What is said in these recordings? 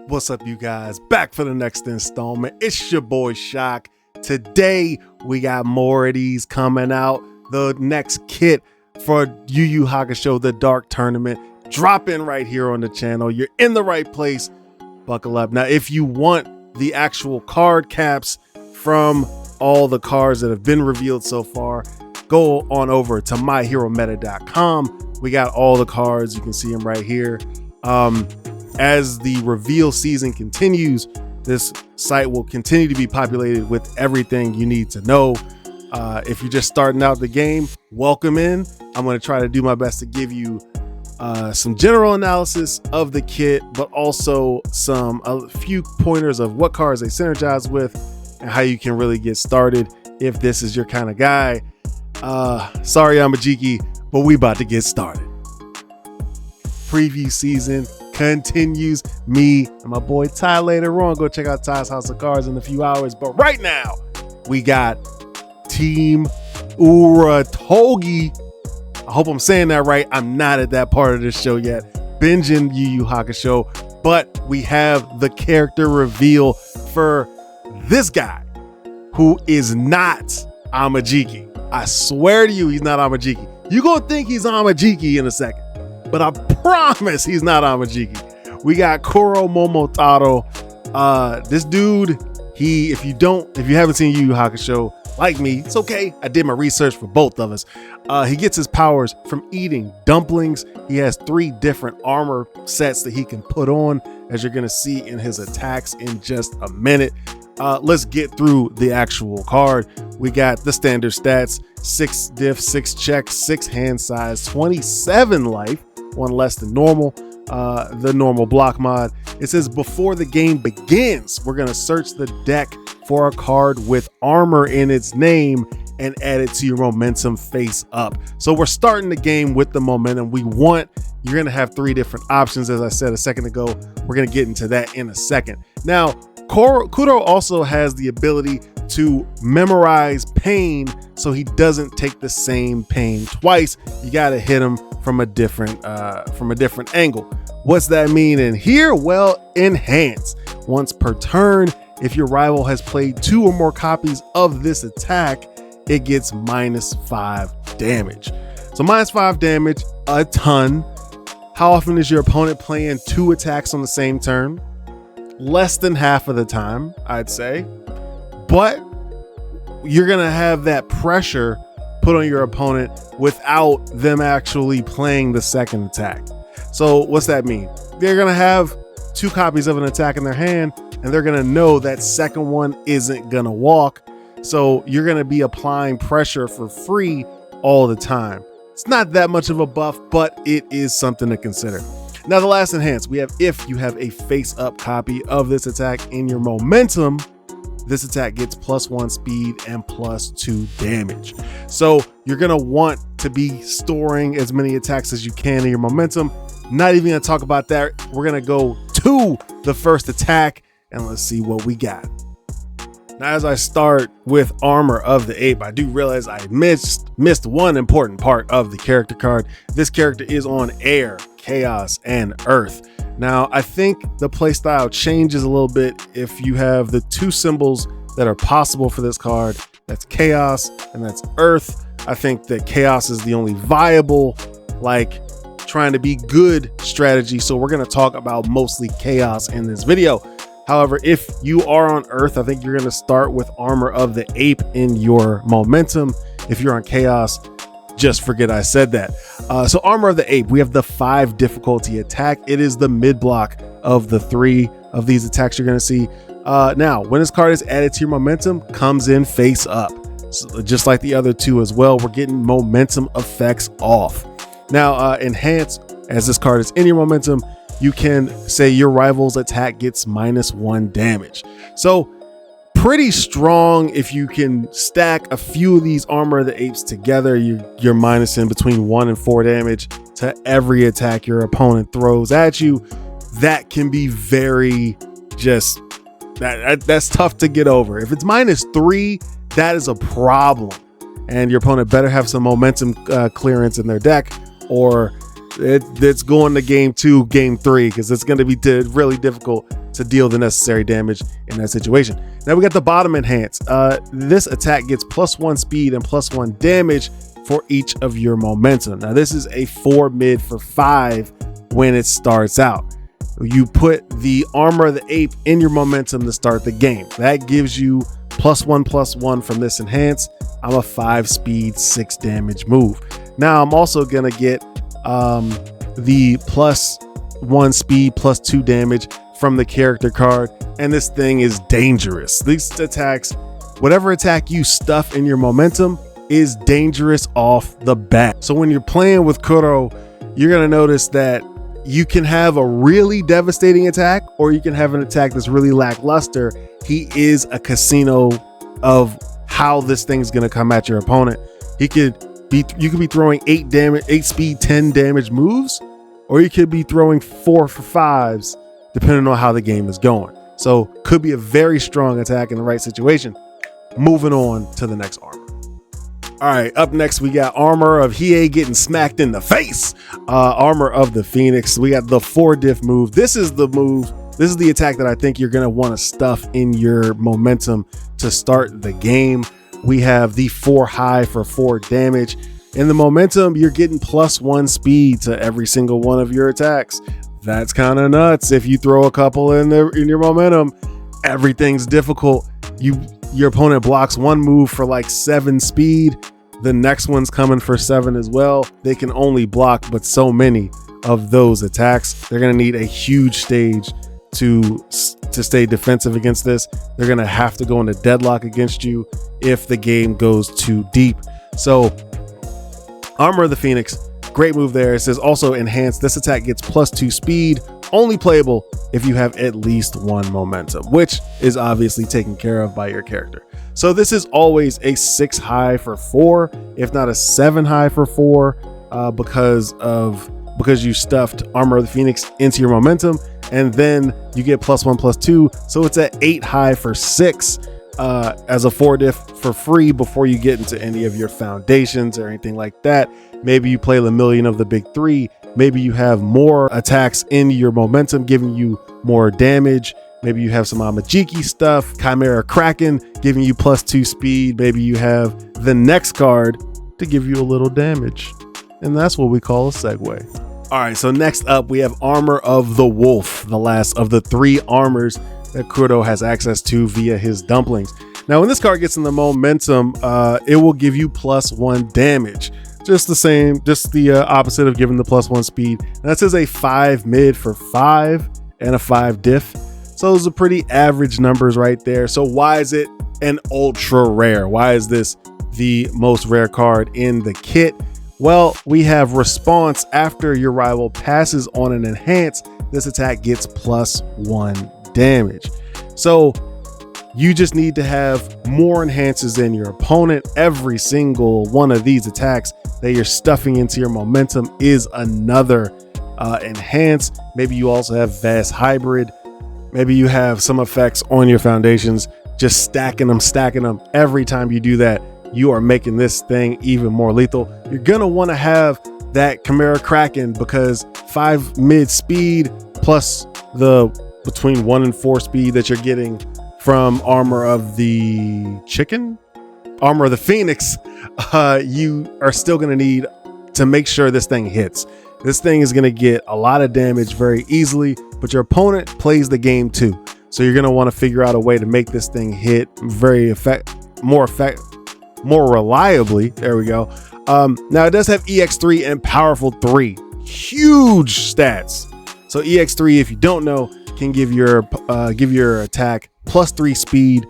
What's up, you guys? Back for the next installment. It's your boy Shock. Today we got more of these coming out. The next kit for Yu Yu Hakusho, the Dark Tournament, dropping right here on the channel. You're in the right place. Buckle up. Now, if you want the actual card caps from all the cards that have been revealed so far, go on over to myherometa.com. We got all the cards. You can see them right here. As the reveal season continues, this site will continue to be populated with everything you need to know. If you're just starting out the game, welcome in. I'm going to try to do my best to give you some general analysis of the kit, but also a few pointers of what cards they synergize with and how you can really get started if this is your kind of guy. Sorry, Amajiki, but we about to get started. Preview season continues. Me and my boy Ty later on. Go check out Ty's House of Cards in a few hours. But right now, we got Team Uratogi. I hope I'm saying that right. I'm not at that part of this show yet. Binging Yu Yu Hakusho. But we have the character reveal for this guy who is not Amajiki. I swear to you, he's not Amajiki. You're going to think he's Amajiki in a second, but I promise he's not Amajiki. We got Kuro Momotaro. This dude, if you haven't seen Yu Yu Hakusho like me, it's okay. I did my research for both of us. He gets his powers from eating dumplings. He has 3 different armor sets that he can put on, as you're going to see in his attacks in just a minute. Let's get through the actual card. We got the standard stats: 6 diff, 6 check, 6 hand size, 27 life, 1 less than normal. The normal block mod. It says before the game begins, we're going to search the deck for a card with armor in its name and add it to your momentum face up. So we're starting the game with the momentum. You're going to have 3 different options. As I said a second ago, we're going to get into that in a second. Now, Kuro also has the ability to memorize pain, so he doesn't take the same pain twice. You got to hit him from a different angle. What's that mean in here? Well, enhance. Once per turn, if your rival has played 2 or more copies of this attack, it gets -5 damage. So -5 damage, a ton. How often is your opponent playing 2 attacks on the same turn? Less than half of the time, I'd say. But you're going to have that pressure put on your opponent without them actually playing the second attack. So what's that mean? They're going to have 2 copies of an attack in their hand, and they're going to know that second one isn't going to walk. So you're going to be applying pressure for free all the time. It's not that much of a buff, but it is something to consider. Now, the last enhance, we have if you have a face-up copy of this attack in your momentum, this attack gets +1 speed and +2 damage. So you're going to want to be storing as many attacks as you can in your momentum. Not even going to talk about that. We're going to go to the first attack, and let's see what we got. Now, as I start with Armor of the Ape, I do realize I missed one important part of the character card. This character is on Air, Chaos, and Earth. Now, I think the playstyle changes a little bit if you have the 2 symbols that are possible for this card. That's Chaos and that's Earth. I think that Chaos is the only viable, trying to be good strategy. So we're going to talk about mostly Chaos in this video. However, if you are on Earth, I think you're going to start with Armor of the Ape in your momentum. If you're on Chaos, just forget I said that. So Armor of the Ape, we have the 5 difficulty attack. It is the mid block of the 3 of these attacks you're going to see. Now, when this card is added to your momentum, comes in face up. So just like the other 2 as well, we're getting momentum effects off. Now, enhance, as this card is in your momentum, you can say your rival's attack gets -1 damage. So pretty strong. If you can stack a few of these Armor of the Apes together, you're minusing between 1 and 4 damage to every attack your opponent throws at you. That can be very that's tough to get over. If it's -3, that is a problem, and your opponent better have some momentum clearance in their deck, or it's going to game 2, game 3, because it's going to be really difficult to deal the necessary damage in that situation. Now we got the bottom enhance. This attack gets +1 speed and +1 damage for each of your momentum. Now this is a 4 mid for 5 when it starts out. You put the armor of the ape in your momentum to start the game. That gives you +1/+1 from this enhance. I'm a 5 speed, 6 damage move. Now I'm also gonna get the +1 speed, +2 damage from the character card, and this thing is dangerous. These attacks, whatever attack you stuff in your momentum, is dangerous off the bat. So when you're playing with Kuro, you're gonna notice that you can have a really devastating attack, or you can have an attack that's really lackluster. He is a casino of how this thing's gonna come at your opponent. You could be throwing 8 speed, 10 damage moves, or you could be throwing 4 for 5s, depending on how the game is going. So could be a very strong attack in the right situation. Moving on to the next armor. All right, up next we got armor of Hiei getting smacked in the face. Armor of the Phoenix. We got the 4 diff move. This is the move. This is the attack that I think you're gonna want to stuff in your momentum to start the game. We have the 4 high for 4 damage. In the momentum, you're getting +1 speed to every single one of your attacks. That's kind of nuts. If you throw a couple in your momentum, everything's difficult. Your opponent blocks 1 move for like 7 speed. The next one's coming for 7 as well. They can only block but so many of those attacks. They're gonna need a huge stage to stay defensive against this. They're gonna have to go into deadlock against you if the game goes too deep. So Armor of the Phoenix, great move there. It says also enhance. This attack gets +2 speed, only playable if you have at least 1 momentum, which is obviously taken care of by your character. So this is always a 6 high for 4, if not a 7 high for 4, because you stuffed Armor of the Phoenix into your momentum, and then you get +1/+2. So it's at 8 high for 6 as a 4 diff for free before you get into any of your foundations or anything like that. Maybe you play the million of the big 3. Maybe you have more attacks in your momentum giving you more damage. Maybe you have some Amajiki stuff, Chimera Kraken giving you +2 speed. Maybe you have the next card to give you a little damage. And that's what we call a segue. All right, so next up we have Armor of the Wolf, the last of the 3 armors that Kuro has access to via his dumplings. Now when this card gets in the momentum, it will give you +1 damage. Just the same, just the opposite of giving the +1 speed. And that says a 5 mid for 5 and a 5 diff. So those are pretty average numbers right there. So why is it an ultra rare? Why is this the most rare card in the kit? Well, we have response after your rival passes on an enhance. This attack gets +1 damage. So you just need to have more enhances than your opponent. Every single one of these attacks that you're stuffing into your momentum is another enhance. Maybe you also have Vast Hybrid. Maybe you have some effects on your foundations, just stacking them. Every time you do that, you are making this thing even more lethal. You're gonna want to have that Chimera Kraken because 5 mid speed plus the between 1 and 4 speed that you're getting from Armor of the Phoenix, you are still gonna need to make sure this thing hits. This thing is gonna get a lot of damage very easily, but your opponent plays the game too. So you're gonna want to figure out a way to make this thing hit more reliably. There we go. Now it does have EX3 and Powerful 3, huge stats. So EX3, if you don't know, can give your attack +3 speed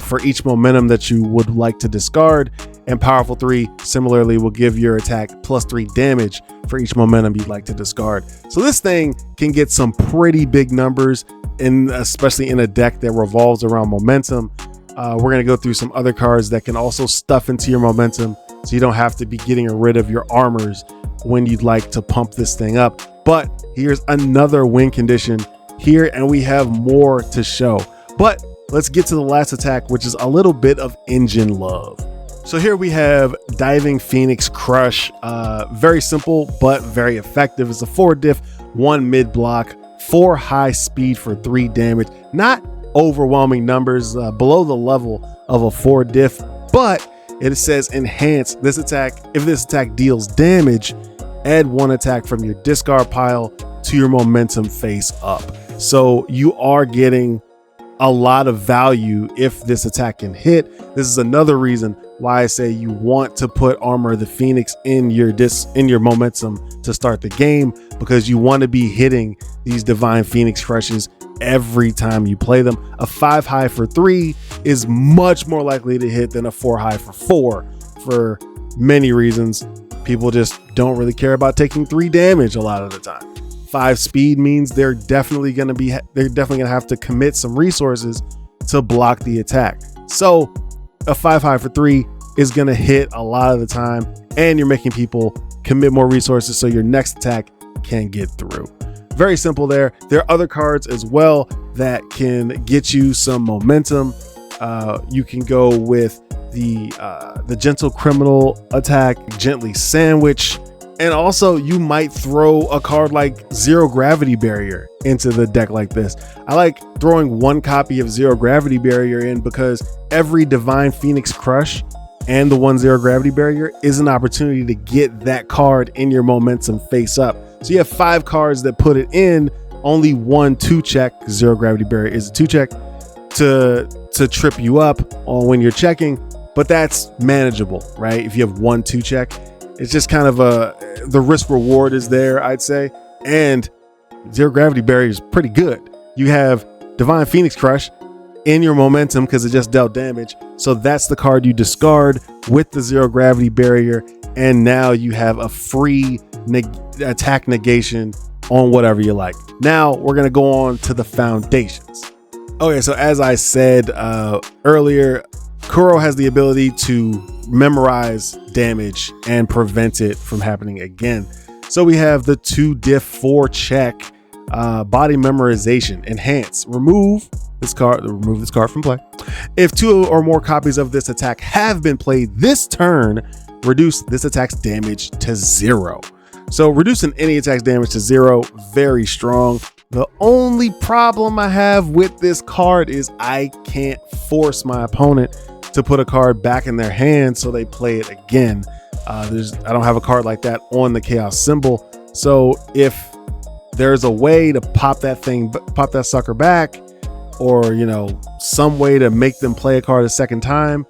for each momentum that you would like to discard, and Powerful 3 similarly will give your attack +3 damage for each momentum you'd like to discard. So this thing can get some pretty big numbers, especially in a deck that revolves around momentum. We're going to go through some other cards that can also stuff into your momentum, so you don't have to be getting rid of your armors when you'd like to pump this thing up. But here's another win condition here, and we have more to show. But let's get to the last attack, which is a little bit of engine love. So here we have Diving Phoenix Crush. Very simple, but very effective. It's a 4 diff, 1 mid block, 4 high speed for 3 damage. Not overwhelming numbers, below the level of a 4 diff, but it says enhance this attack. If this attack deals damage, add 1 attack from your discard pile to your momentum face up. So you are getting a lot of value if this attack can hit. This is another reason why I say you want to put Armor of the Phoenix in your momentum to start the game, because you want to be hitting these Divine Phoenix Crushes every time you play them. A 5 high for 3 is much more likely to hit than a 4 high for 4 for many reasons. People just don't really care about taking 3 damage a lot of the time. 5 speed means they're definitely going to have to commit some resources to block the attack. So a 5 high for 3 is going to hit a lot of the time, and you're making people commit more resources so your next attack can get through. Very simple there. There are other cards as well that can get you some momentum. You can go with the Gentle Criminal attack, Gently Sandwich. And also you might throw a card like Zero Gravity Barrier into the deck like this. I like throwing 1 copy of Zero Gravity Barrier in because every Divine Phoenix Crush and the 1 Zero Gravity Barrier is an opportunity to get that card in your momentum face up. So you have 5 cards that put it in, only 1 2-check, Zero Gravity Barrier is a 2-check, to trip you up on when you're checking, but that's manageable, right? If you have 1 2-check, it's just kind of the risk reward is there, I'd say. And Zero Gravity Barrier is pretty good. You have Divine Phoenix Crush in your momentum because it just dealt damage. So that's the card you discard with the Zero Gravity Barrier. And now you have a free attack negation on whatever you like. Now we're going to go on to the foundations. Okay, so as I said earlier, Kuro has the ability to memorize damage and prevent it from happening again. So we have the 2 diff 4 check, body memorization, enhance, remove this card from play. If 2 or more copies of this attack have been played this turn, reduce this attack's damage to 0. So reducing any attack's damage to 0, very strong. The only problem I have with this card is I can't force my opponent to put a card back in their hand so they play it again. I don't have a card like that on the Chaos symbol. So if there's a way to pop that sucker back, or some way to make them play a card a second time,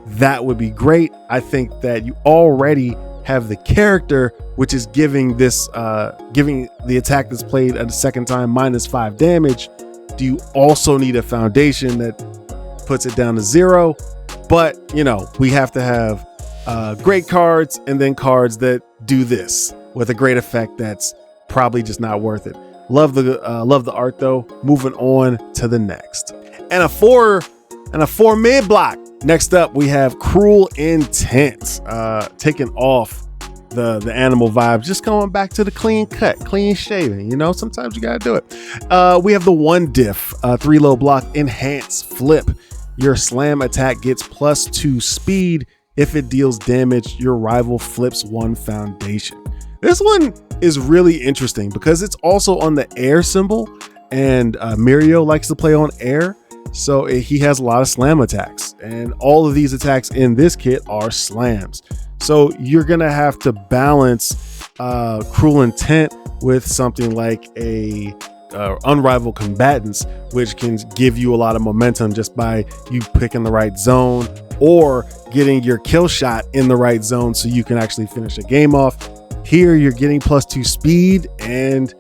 that would be great. I think that you already have the character, which is giving the attack that's played at a second time -5 damage. Do you also need a foundation that puts it down to 0? But we have to have great cards and then cards that do this with a great effect that's probably just not worth it. Love the art though. Moving on to the next, and a 4 mid block. Next up, we have Cruel Intent, taking off the animal vibe, just going back to the clean cut, clean shaving. Sometimes you gotta do it. We have the 1 diff, 3 low block, enhance, flip. Your slam attack gets +2 speed. If it deals damage, your rival flips 1 foundation. This one is really interesting because it's also on the air symbol, and Mirio likes to play on air. So he has a lot of slam attacks, and all of these attacks in this kit are slams. So you're going to have to balance Cruel Intent with something like a Unrivaled Combatants, which can give you a lot of momentum just by you picking the right zone or getting your kill shot in the right zone so you can actually finish a game off. Here you're getting +2 speed, and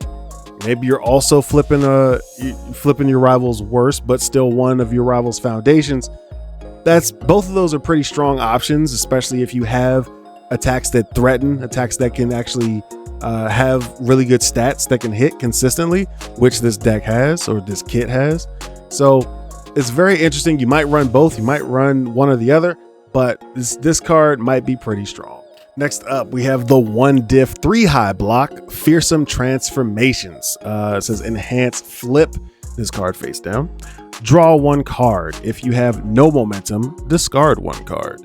maybe you're also flipping your rival's worst, but still one of your rival's foundations. Both of those are pretty strong options, especially if you have attacks that threaten, attacks that can actually have really good stats that can hit consistently, which this deck has, or this kit has. So it's very interesting. You might run both, you might run one or the other, but this card might be pretty strong. Next up, we have the 1 diff 3 high block, Fearsome Transformations. It says enhance, flip this card face down. Draw 1 card. If you have no momentum, discard 1 card.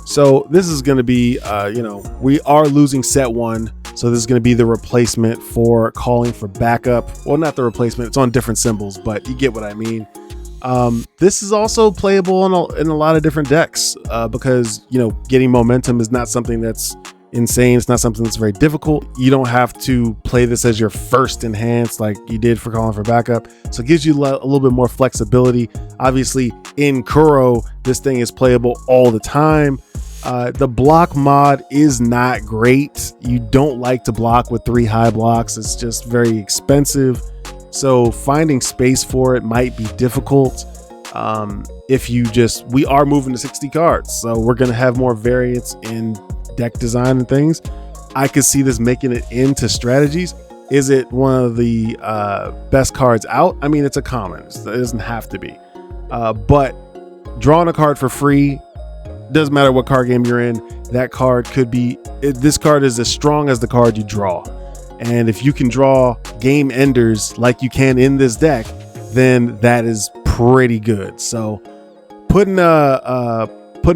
So this is going to be, we are losing set 1. So this is going to be the replacement for calling for backup. Well, not the replacement. It's on different symbols, but you get what I mean. This is also playable in a lot of different decks because, getting momentum is not something that's insane. It's not something that's very difficult. You don't have to play this as your first enhance like you did for calling for backup. So it gives you a little bit more flexibility. Obviously, in Kuro, this thing is playable all the time. The block mod is not great. You don't like to block with 3 high blocks. It's just very expensive. So finding space for it might be difficult. We are moving to 60 cards. So we're going to have more variance in deck design and things. I could see this making it into strategies. Is it one of the best cards out? I mean, it's a common. It doesn't have to be. But drawing a card for free, doesn't matter what card game you're in, that card could be, this card is as strong as the card you draw. And if you can draw game enders like you can in this deck, then that is pretty good. So putting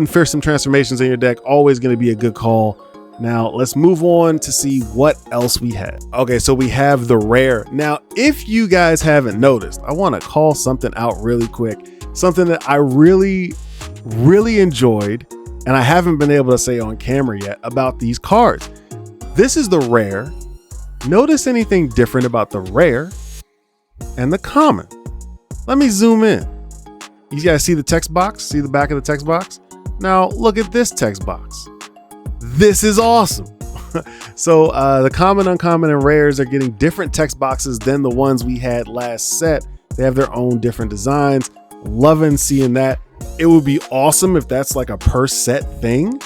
fearsome transformations in your deck, always going to be a good call. Now let's move on to see what else we have. Okay, so we have the rare. Now, if you guys haven't noticed, I want to call something out really quick. Something that I really enjoyed, and I haven't been able to say on camera yet about these cards. This is the rare. Notice anything different about the rare and the common? Let me zoom in. You guys see the text box? See the back of the text box? Now look at this text box. This is awesome. So the common, uncommon, and rares are getting different text boxes than the ones we had last set. They have their own different designs. Loving seeing that. It would be awesome if that's like a per set thing,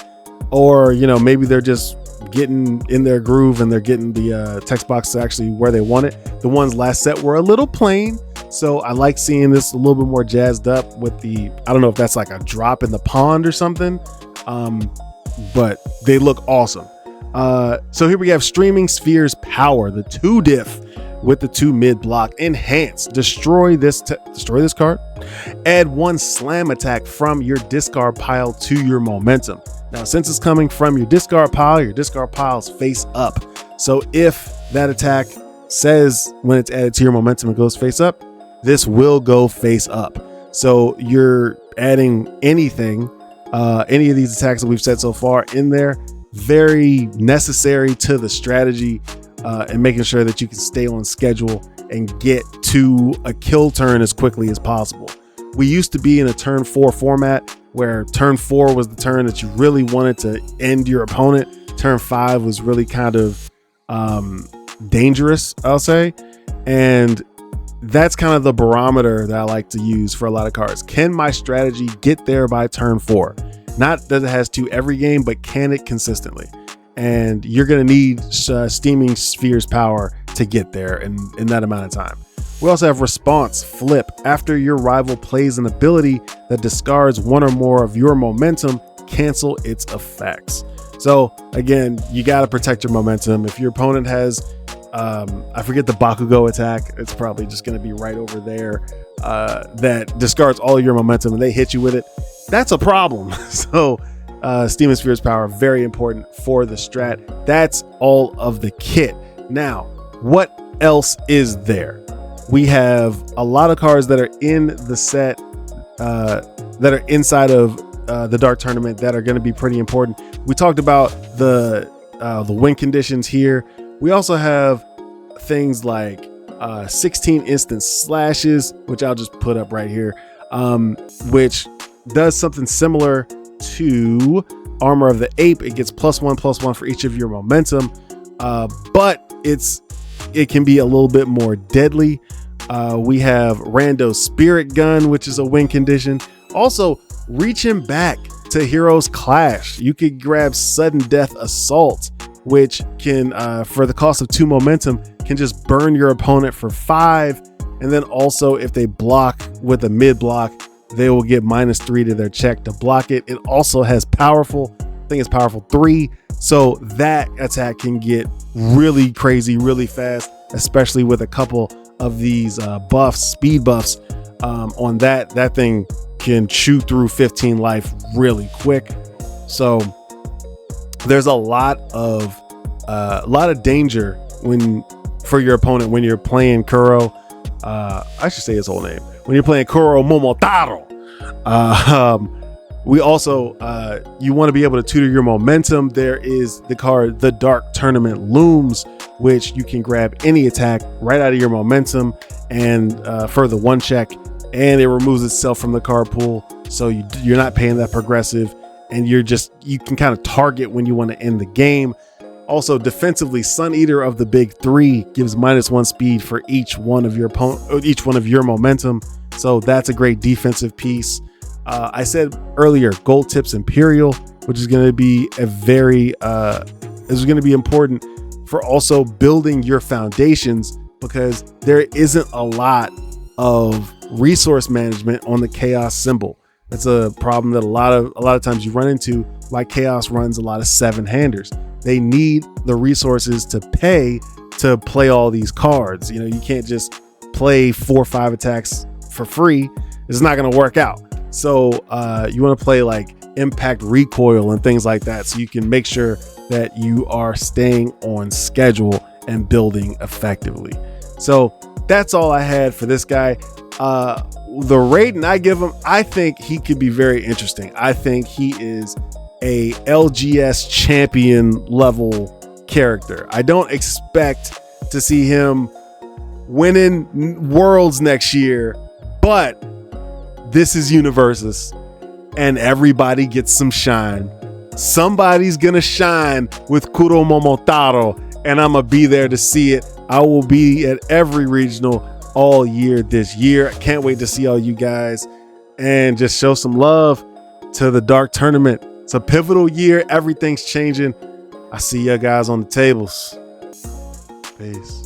or maybe they're just getting in their groove and they're getting the text box actually where they want it. The ones last set were a little plain, so I like seeing this a little bit more jazzed up with the, I don't know if that's like a drop in the pond or something, but they look awesome. So here we have Streaming Sphere's Power, the 2 diff with the 2 mid block. Enhance, destroy this card, add 1 slam attack from your discard pile to your momentum. Now, since it's coming from your discard pile's face up. So if that attack says when it's added to your momentum it goes face up, this will go face up. So you're adding anything, any of these attacks that we've said so far in there, very necessary to the strategy, and making sure that you can stay on schedule and get to a kill turn as quickly as possible. We used to be in a turn 4 format where turn 4 was the turn that you really wanted to end your opponent. Turn 5 was really kind of dangerous, I'll say. And that's kind of the barometer that I like to use for a lot of cards. Can my strategy get there by turn 4? Not that it has to every game, but can it consistently? And you're going to need Streaming Sphere's Power to get there in that amount of time. We also have Response Flip. After your rival plays an ability that discards 1 or more of your momentum, cancel its effects. So again, you got to protect your momentum. If your opponent has, I forget the Bakugo attack, it's probably just going to be right over there, that discards all of your momentum and they hit you with it, that's a problem. So Streaming Sphere's Power, very important for the strat. That's all of the kit. Now, what else is there? We have a lot of cards that are in the set, that are inside of the Dark Tournament that are going to be pretty important. We talked about the win conditions here. We also have things like 16 instant slashes, which I'll just put up right here, which does something similar to Armor of the Ape. It gets +1/+1 for each of your momentum, but it can be a little bit more deadly. We have Rando Spirit Gun, which is a win condition. Also, reaching back to Heroes Clash, you could grab Sudden Death Assault, which can, for the cost of 2 momentum, can just burn your opponent for 5. And then also, if they block with a mid block, they will get -3 to their check to block it. It also has powerful, I think it's powerful 3. So that attack can get really crazy, really fast, especially with a couple of these buffs, speed buffs on that. That thing can chew through 15 life really quick. So there's a lot of danger for your opponent when you're playing Kuro. I should say his whole name. When you're playing Kuro Momotaro. We also, you want to be able to tutor your momentum. There is the card, the Dark Tournament Looms, which you can grab any attack right out of your momentum and for the 1 check, and it removes itself from the card pool. So you're not paying that progressive, and you can kind of target when you want to end the game. Also, defensively, Sun Eater of the big 3 gives -1 speed for each one of your momentum. So that's a great defensive piece. I said earlier, Gold Tips Imperial, which is going to be important for also building your foundations, because there isn't a lot of resource management on the Chaos symbol. That's a problem that a lot of times you run into. Why Chaos runs a lot of 7-handers. They need the resources to pay to play all these cards. You can't just play 4 or 5 attacks for free. It's not going to work out. So you want to play like Impact Recoil and things like that, so you can make sure that you are staying on schedule and building effectively. So that's all I had for this guy. The rating I give him, I think he could be very interesting. I think he is a LGS champion level character. I don't expect to see him winning Worlds next year, but this is Universus, and everybody gets some shine. Somebody's gonna shine with Kuro Momotaro, and I'm gonna be there to see it. I will be at every regional all year this year. I can't wait to see all you guys and just show some love to the Dark Tournament. It's a pivotal year. Everything's changing. I see you guys on the tables. Peace.